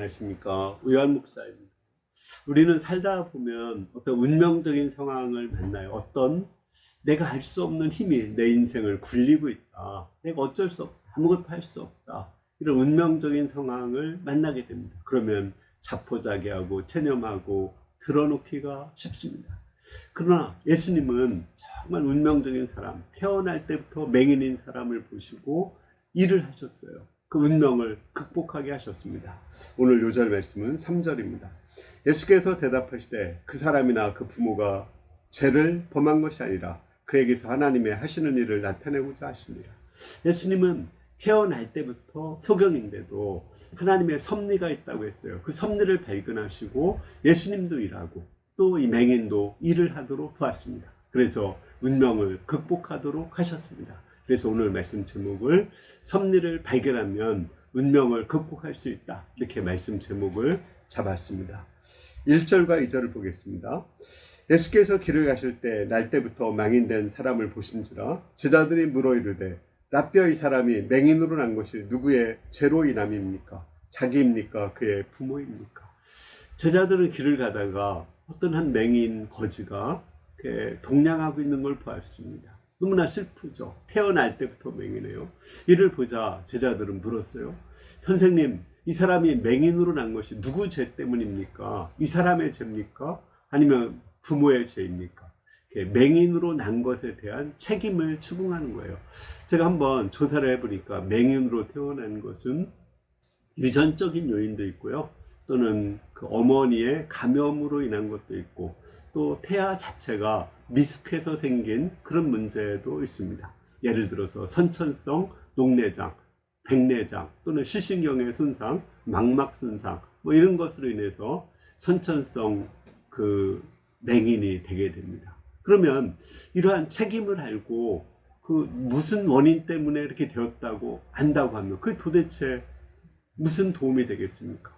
안녕하십니까. 우요한 목사입니다. 우리는 살다 보면 어떤 운명적인 상황을 만나요. 어떤 내가 알 수 없는 힘이 내 인생을 굴리고 있다. 내가 어쩔 수 없다. 아무것도 할 수 없다. 이런 운명적인 상황을 만나게 됩니다. 그러면 자포자기하고 체념하고 드러놓기가 쉽습니다. 그러나 예수님은 정말 운명적인 사람, 태어날 때부터 맹인인 사람을 보시고 일을 하셨어요. 그 운명을 극복하게 하셨습니다. 오늘 요절 말씀은 3절입니다. 예수께서 대답하시되 그 사람이나 그 부모가 죄를 범한 것이 아니라 그에게서 하나님의 하시는 일을 나타내고자 하십니다. 예수님은 태어날 때부터 소경인데도 하나님의 섭리가 있다고 했어요. 그 섭리를 발견하시고 예수님도 일하고 또 이 맹인도 일을 하도록 도왔습니다. 그래서 운명을 극복하도록 하셨습니다. 그래서 오늘 말씀 제목을 섭리를 발견하면 운명을 극복할 수 있다. 이렇게 말씀 제목을 잡았습니다. 1절과 2절을 보겠습니다. 예수께서 길을 가실 때 날 때부터 맹인된 사람을 보신지라 제자들이 물어 이르되 라삐어 이 사람이 맹인으로 난 것이 누구의 죄로 인함입니까? 자기입니까? 그의 부모입니까? 제자들은 길을 가다가 어떤 한 맹인 거지가 동냥하고 있는 걸 보았습니다. 너무나 슬프죠. 태어날 때부터 맹인해요. 이를 보자 제자들은 물었어요. 선생님, 이 사람이 맹인으로 난 것이 누구 죄 때문입니까? 이 사람의 죄입니까? 아니면 부모의 죄입니까? 맹인으로 난 것에 대한 책임을 추궁하는 거예요. 제가 한번 조사를 해보니까 맹인으로 태어난 것은 유전적인 요인도 있고요. 또는 그 어머니의 감염으로 인한 것도 있고 또 태아 자체가 미숙해서 생긴 그런 문제도 있습니다. 예를 들어서 선천성 녹내장, 백내장 또는 시신경의 손상, 망막 손상 이런 것으로 인해서 선천성 그 맹인이 되게 됩니다. 그러면 이러한 책임을 알고 그 무슨 원인 때문에 이렇게 되었다고 안다고 하면 그게 도대체 무슨 도움이 되겠습니까?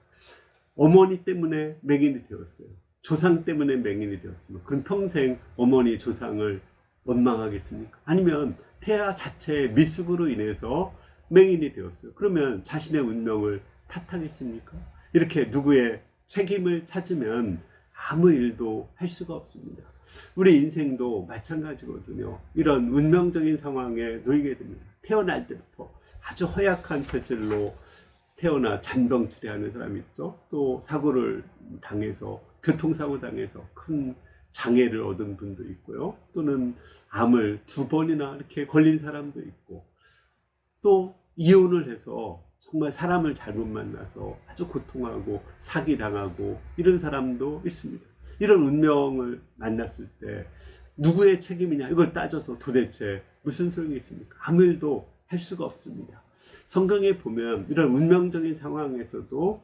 어머니 때문에 맹인이 되었어요. 조상 때문에 맹인이 되었으면 그럼 평생 어머니 조상을 원망하겠습니까? 아니면 태아 자체의 미숙으로 인해서 맹인이 되었어요. 그러면 자신의 운명을 탓하겠습니까? 이렇게 누구의 책임을 찾으면 아무 일도 할 수가 없습니다. 우리 인생도 마찬가지거든요. 이런 운명적인 상황에 놓이게 됩니다. 태어날 때부터 아주 허약한 체질로 태어나 잔병 치레하는 사람이 있죠. 또 사고를 당해서 교통사고 당해서 큰 장애를 얻은 분도 있고요. 또는 암을 2번이나 이렇게 걸린 사람도 있고 또 이혼을 해서 정말 사람을 잘못 만나서 아주 고통하고 사기당하고 이런 사람도 있습니다. 이런 운명을 만났을 때 누구의 책임이냐 이걸 따져서 도대체 무슨 소용이 있습니까? 아무 일도 할 수가 없습니다. 성경에 보면 이런 운명적인 상황에서도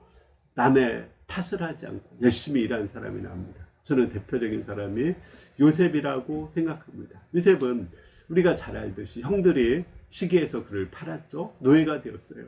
남의 탓을 하지 않고 열심히 일한 사람이 나옵니다. 저는 대표적인 사람이 요셉이라고 생각합니다. 요셉은 우리가 잘 알듯이 형들이 시기해서 그를 팔았죠. 노예가 되었어요.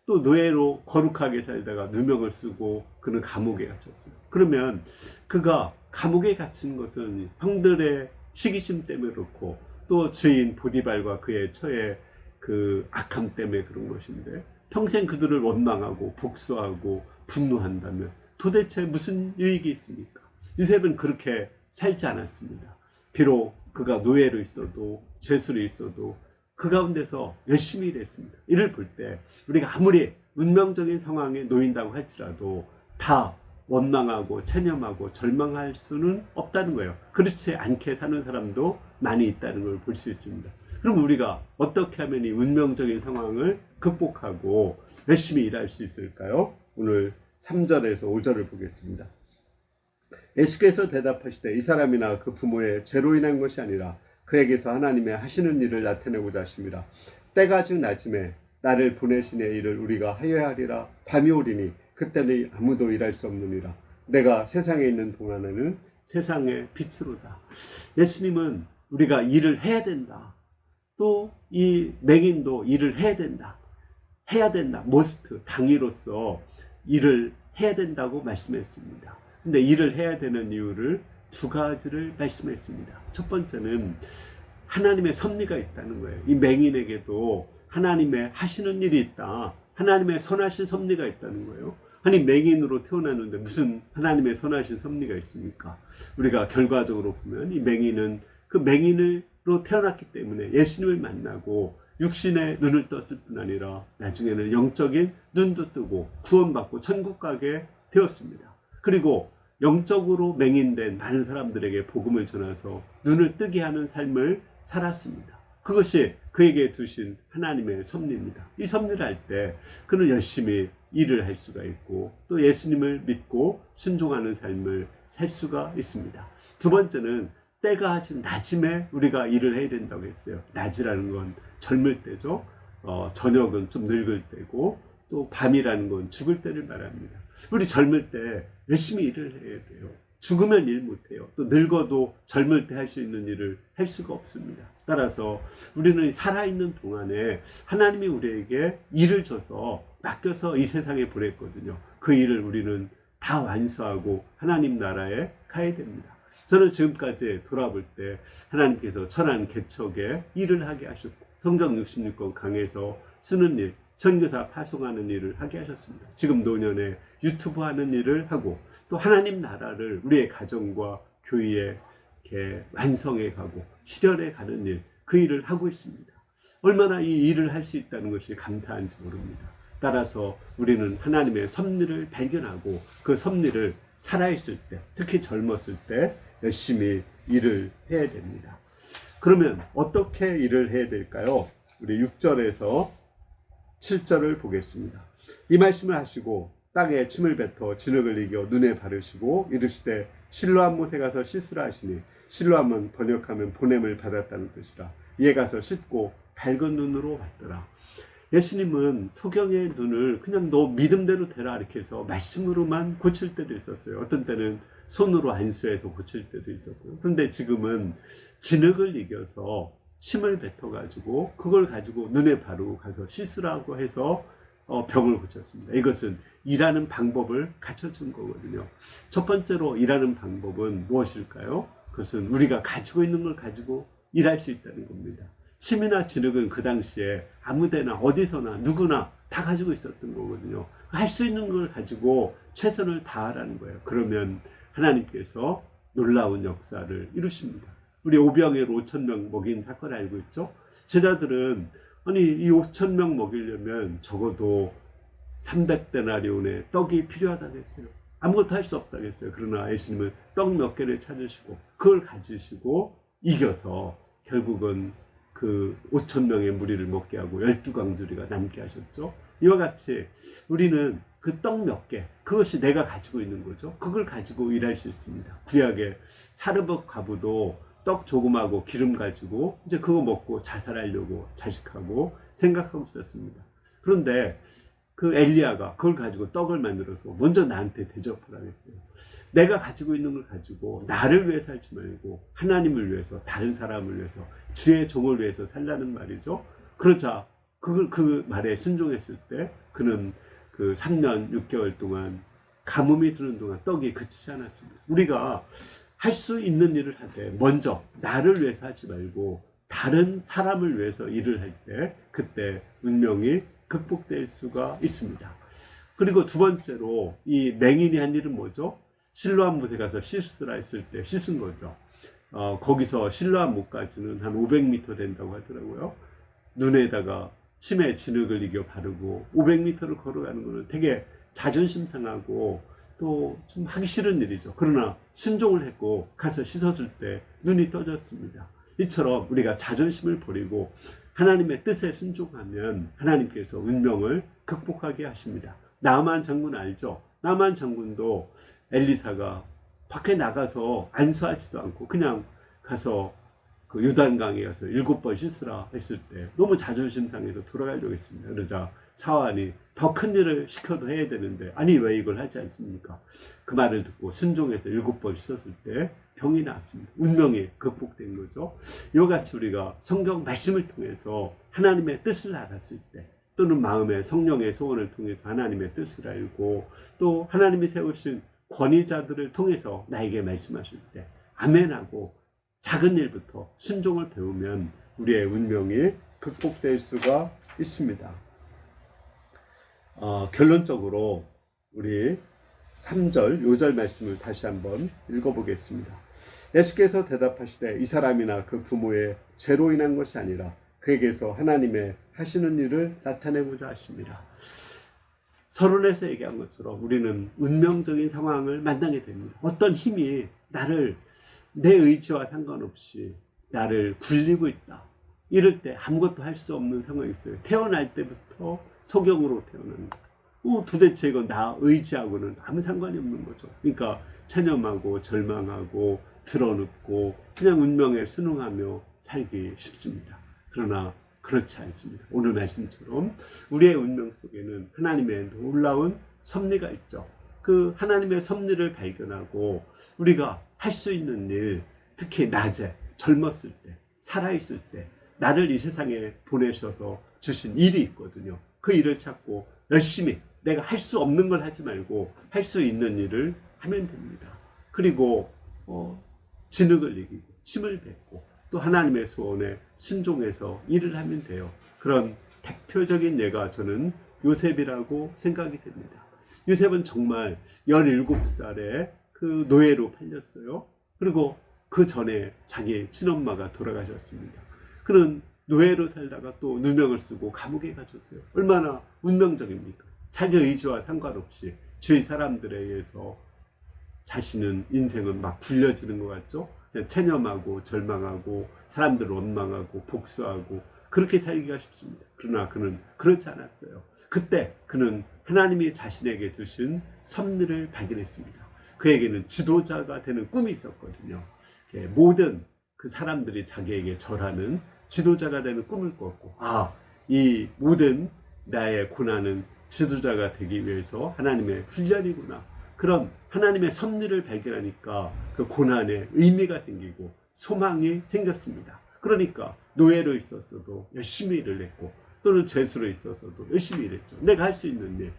또 노예로 거룩하게 살다가 누명을 쓰고 그는 감옥에 갇혔어요. 그러면 그가 감옥에 갇힌 것은 형들의 시기심 때문에 그렇고 또 주인 보디발과 그의 처의 그 악함 때문에 그런 것인데 평생 그들을 원망하고 복수하고 분노한다면 도대체 무슨 유익이 있습니까? 요셉은 그렇게 살지 않았습니다. 비록 그가 노예로 있어도 죄수로 있어도 그 가운데서 열심히 일했습니다. 이를 볼 때 우리가 아무리 운명적인 상황에 놓인다고 할지라도 다 원망하고 체념하고 절망할 수는 없다는 거예요. 그렇지 않게 사는 사람도 많이 있다는 걸 볼 수 있습니다. 그럼 우리가 어떻게 하면 이 운명적인 상황을 극복하고 열심히 일할 수 있을까요? 오늘 3절에서 5절을 보겠습니다. 예수께서 대답하시되 이 사람이나 그 부모의 죄로 인한 것이 아니라 그에게서 하나님의 하시는 일을 나타내고자 하심이라. 때가 즉 낮음에 나를 보내신 이의 일을 우리가 하여야 하리라. 밤이 오리니 그때는 아무도 일할 수 없느니라. 내가 세상에 있는 동안에는 세상의 빛으로다. 예수님은 우리가 일을 해야 된다. 또 이 맹인도 일을 해야 된다. 해야 된다. 머스트, 당위로서 일을 해야 된다고 말씀했습니다. 근데 일을 해야 되는 이유를 2가지를 말씀했습니다. 첫 번째는 하나님의 섭리가 있다는 거예요. 이 맹인에게도 하나님의 하시는 일이 있다. 하나님의 선하신 섭리가 있다는 거예요. 아니 맹인으로 태어났는데 무슨 하나님의 선하신 섭리가 있습니까? 우리가 결과적으로 보면 이 맹인은 그 맹인으로 태어났기 때문에 예수님을 만나고 육신의 눈을 떴을 뿐 아니라 나중에는 영적인 눈도 뜨고 구원받고 천국 가게 되었습니다. 그리고 영적으로 맹인된 많은 사람들에게 복음을 전해서 눈을 뜨게 하는 삶을 살았습니다. 그것이 그에게 두신 하나님의 섭리입니다. 이 섭리를 할 때 그는 열심히 일을 할 수가 있고 또 예수님을 믿고 순종하는 삶을 살 수가 있습니다. 두 번째는 때가 아직 낮임에 우리가 일을 해야 된다고 했어요. 낮이라는 건 젊을 때죠. 저녁은 좀 늙을 때고 또 밤이라는 건 죽을 때를 말합니다. 우리 젊을 때 열심히 일을 해야 돼요. 죽으면 일 못해요. 또 늙어도 젊을 때 할 수 있는 일을 할 수가 없습니다. 따라서 우리는 살아있는 동안에 하나님이 우리에게 일을 줘서 맡겨서 이 세상에 보냈거든요. 그 일을 우리는 다 완수하고 하나님 나라에 가야 됩니다. 저는 지금까지 돌아볼 때 하나님께서 천안 개척에 일을 하게 하셨고 성경 66권 강해서 쓰는 일, 선교사 파송하는 일을 하게 하셨습니다. 지금 노년에 유튜브 하는 일을 하고 또 하나님 나라를 우리의 가정과 교회에 이렇게 완성해 가고 실현해 가는 일, 그 일을 하고 있습니다. 얼마나 이 일을 할 수 있다는 것이 감사한지 모릅니다. 따라서 우리는 하나님의 섭리를 발견하고 그 섭리를 살아있을 때, 특히 젊었을 때 열심히 일을 해야 됩니다. 그러면 어떻게 일을 해야 될까요? 우리 6절에서 7절을 보겠습니다. 이 말씀을 하시고 땅에 침을 뱉어 진흙을 이겨 눈에 바르시고 이르시되 실로암 못에 가서 씻으라 하시니 실로암은 번역하면 보냄을 받았다는 뜻이라. 이에 가서 씻고 밝은 눈으로 왔더라. 예수님은 소경의 눈을 그냥 너 믿음대로 되라 이렇게 해서 말씀으로만 고칠 때도 있었어요. 어떤 때는 손으로 안수해서 고칠 때도 있었고요. 그런데 지금은 진흙을 이겨서 침을 뱉어가지고 그걸 가지고 눈에 바르고 가서 씻으라고 해서 병을 고쳤습니다. 이것은 일하는 방법을 갖춰준 거거든요. 첫 번째로 일하는 방법은 무엇일까요? 그것은 우리가 가지고 있는 걸 가지고 일할 수 있다는 겁니다. 침이나 진흙은 그 당시에 아무데나 어디서나 누구나 다 가지고 있었던 거거든요. 할 수 있는 걸 가지고 최선을 다하라는 거예요. 그러면 하나님께서 놀라운 역사를 이루십니다. 우리 오병이어로 5,000명 먹인 사건 알고 있죠? 제자들은 아니 이 5,000명 먹이려면 적어도 300데나리온의 떡이 필요하다고 했어요. 아무것도 할 수 없다고 했어요. 그러나 예수님은 떡 몇 개를 찾으시고 그걸 가지시고 이겨서 결국은 그 5,000명의 무리를 먹게 하고 12강주리가 남게 하셨죠. 이와 같이 우리는 그 떡 몇 개, 그것이 내가 가지고 있는 거죠. 그걸 가지고 일할 수 있습니다. 구약의 사르밧 과부도 떡 조금하고 기름 가지고 이제 그거 먹고 자살하려고 자식하고 생각하고 있었습니다. 그런데 그 엘리야가 그걸 가지고 떡을 만들어서 먼저 나한테 대접하라고 했어요. 내가 가지고 있는 걸 가지고 나를 위해 살지 말고 하나님을 위해서, 다른 사람을 위해서, 주의 종을 위해서 살라는 말이죠. 그러자 그 말에 순종했을 때 그는 그 3년 6개월 동안 가뭄이 드는 동안 떡이 그치지 않았습니다. 우리가 할 수 있는 일을 할 때 먼저 나를 위해서 하지 말고 다른 사람을 위해서 일을 할 때 그때 운명이 극복될 수가 있습니다. 그리고 두 번째로 이 맹인이 한 일은 뭐죠? 실로암 못에 가서 씻으라 했을 때 씻은 거죠. 거기서 실로암 못까지는 한 500m 된다고 하더라고요. 눈에다가 침에 진흙을 이겨 바르고 500m를 걸어가는 것은 되게 자존심 상하고 또 좀 하기 싫은 일이죠. 그러나 순종을 했고 가서 씻었을 때 눈이 떠졌습니다. 이처럼 우리가 자존심을 버리고 하나님의 뜻에 순종하면 하나님께서 운명을 극복하게 하십니다. 나만 장군 알죠? 나만 장군도 엘리사가 밖에 나가서 안수하지도 않고 그냥 가서 그 요단강에 가서 7번 씻으라 했을 때 너무 자존심 상해서 돌아가려고 했습니다. 그러자 사환이 더 큰 일을 시켜도 해야 되는데 아니 왜 이걸 하지 않습니까? 그 말을 듣고 순종해서 7번 씻었을 때 병이 나았습니다. 운명이 극복된 거죠. 이와 같이 우리가 성경 말씀을 통해서 하나님의 뜻을 알았을 때 또는 마음의 성령의 소원을 통해서 하나님의 뜻을 알고 또 하나님이 세우신 권위자들을 통해서 나에게 말씀하실 때 아멘하고 작은 일부터 순종을 배우면 우리의 운명이 극복될 수가 있습니다. 결론적으로 우리 3절 요절 말씀을 다시 한번 읽어보겠습니다. 예수께서 대답하시되 이 사람이나 그 부모의 죄로 인한 것이 아니라 그에게서 하나님의 하시는 일을 나타내고자 하십니다. 서론에서 얘기한 것처럼 우리는 운명적인 상황을 만나게 됩니다. 어떤 힘이 나를 내 의지와 상관없이 나를 굴리고 있다. 이럴 때 아무것도 할 수 없는 상황이 있어요. 태어날 때부터 소경으로 태어납니다. 도대체 이건 나 의지하고는 아무 상관이 없는 거죠. 그러니까 체념하고 절망하고 드러눕고 그냥 운명에 순응하며 살기 쉽습니다. 그러나 그렇지 않습니다. 오늘 말씀처럼 우리의 운명 속에는 하나님의 놀라운 섭리가 있죠. 그 하나님의 섭리를 발견하고 우리가 할 수 있는 일, 특히 낮에 젊었을 때, 살아있을 때 나를 이 세상에 보내셔서 주신 일이 있거든요. 그 일을 찾고 열심히 내가 할 수 없는 걸 하지 말고 할 수 있는 일을 하면 됩니다. 그리고 진흙을 이기고 침을 뱉고 또 하나님의 소원에 순종해서 일을 하면 돼요. 그런 대표적인 예가 저는 요셉이라고 생각이 됩니다. 요셉은 정말 17살에 그 노예로 팔렸어요. 그리고 그 전에 자기 친엄마가 돌아가셨습니다. 그는 노예로 살다가 또 누명을 쓰고 감옥에 갇혔어요. 얼마나 운명적입니까? 자기 의지와 상관없이 주위 사람들에 의해서 자신은 인생은 막 굴려지는 것 같죠? 그냥 체념하고 절망하고 사람들을 원망하고 복수하고 그렇게 살기가 쉽습니다. 그러나 그는 그렇지 않았어요. 그때 그는 하나님이 자신에게 주신 섭리를 발견했습니다. 그에게는 지도자가 되는 꿈이 있었거든요. 모든 그 사람들이 자기에게 절하는 지도자가 되는 꿈을 꿨고, 이 모든 나의 고난은 지도자가 되기 위해서 하나님의 훈련이구나. 그런 하나님의 섭리를 발견하니까 그 고난에 의미가 생기고 소망이 생겼습니다. 그러니까 노예로 있었어도 열심히 일을 했고 또는 죄수로 있었어도 열심히 일했죠. 내가 할 수 있는 일.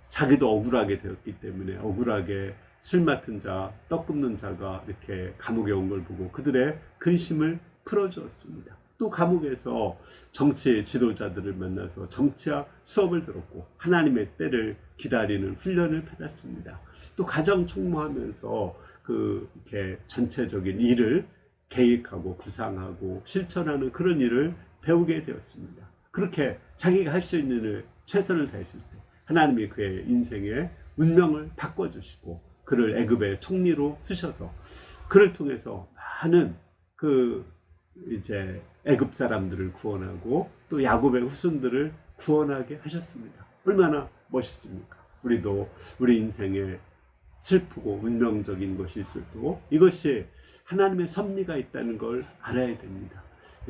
자기도 억울하게 되었기 때문에 억울하게 술 맡은 자, 떡 굽는 자가 이렇게 감옥에 온 걸 보고 그들의 근심을 풀어주었습니다. 또 감옥에서 정치 지도자들을 만나서 정치학 수업을 들었고 하나님의 때를 기다리는 훈련을 받았습니다. 또 가정 총무하면서 이렇게 전체적인 일을 계획하고 구상하고 실천하는 그런 일을 배우게 되었습니다. 그렇게 자기가 할 수 있는 일을 최선을 다했을 때 하나님이 그의 인생의 운명을 바꿔주시고 그를 애굽의 총리로 쓰셔서 그를 통해서 많은 이제 애굽 사람들을 구원하고 또 야곱의 후손들을 구원하게 하셨습니다. 얼마나 멋있습니까? 우리도 우리 인생에 슬프고 운명적인 것이 있어도 이것이 하나님의 섭리가 있다는 걸 알아야 됩니다.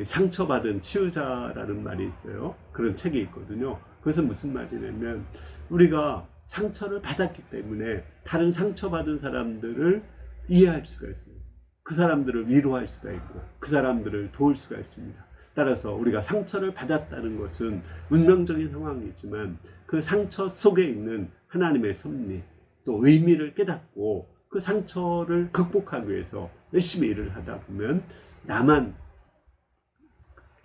상처받은 치유자라는 말이 있어요. 그런 책이 있거든요. 그것은 무슨 말이냐면 우리가 상처를 받았기 때문에 다른 상처받은 사람들을 이해할 수가 있어요. 그 사람들을 위로할 수가 있고 그 사람들을 도울 수가 있습니다. 따라서 우리가 상처를 받았다는 것은 운명적인 상황이지만 그 상처 속에 있는 하나님의 섭리 또 의미를 깨닫고 그 상처를 극복하기 위해서 열심히 일을 하다 보면 나만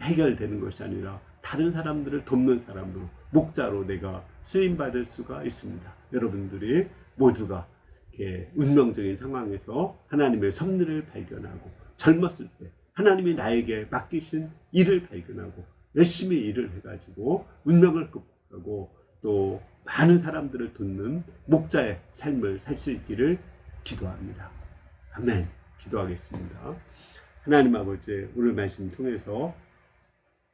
해결되는 것이 아니라 다른 사람들을 돕는 사람으로 목자로 내가 쓰임받을 수가 있습니다. 여러분들이 모두가 이렇게 운명적인 상황에서 하나님의 섭리를 발견하고 젊었을 때 하나님이 나에게 맡기신 일을 발견하고 열심히 일을 해가지고 운명을 극복하고 또 많은 사람들을 돕는 목자의 삶을 살 수 있기를 기도합니다. 아멘. 기도하겠습니다. 하나님 아버지, 오늘 말씀 통해서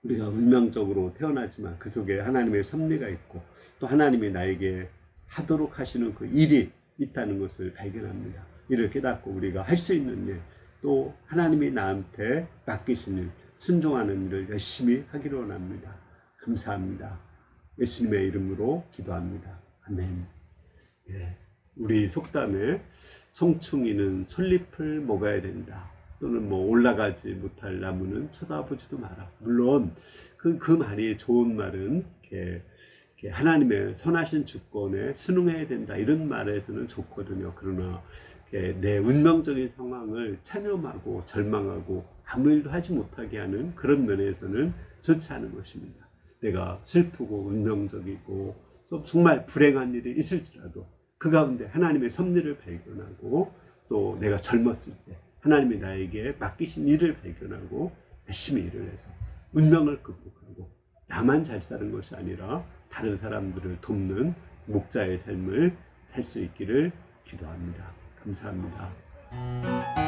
우리가 운명적으로 태어나지만 그 속에 하나님의 섭리가 있고 또 하나님이 나에게 하도록 하시는 그 일이 있다는 것을 발견합니다. 이를 깨닫고 우리가 할 수 있는 일, 또 하나님이 나한테 맡기신 일, 순종하는 일을 열심히 하기로 원합니다. 감사합니다. 예수님의 이름으로 기도합니다. 아멘. 우리 속담에 송충이는 솔잎을 먹어야 된다. 또는 올라가지 못할 나무는 쳐다보지도 마라. 물론 그 말이 좋은 말은 이렇게 하나님의 선하신 주권에 순응해야 된다 이런 말에서는 좋거든요. 그러나 내 운명적인 상황을 체념하고 절망하고 아무 일도 하지 못하게 하는 그런 면에서는 좋지 않은 것입니다. 내가 슬프고 운명적이고 좀 정말 불행한 일이 있을지라도 그 가운데 하나님의 섭리를 발견하고 또 내가 젊었을 때 하나님이 나에게 맡기신 일을 발견하고 열심히 일을 해서 운명을 극복하고 나만 잘 사는 것이 아니라 다른 사람들을 돕는 목자의 삶을 살 수 있기를 기도합니다. 감사합니다.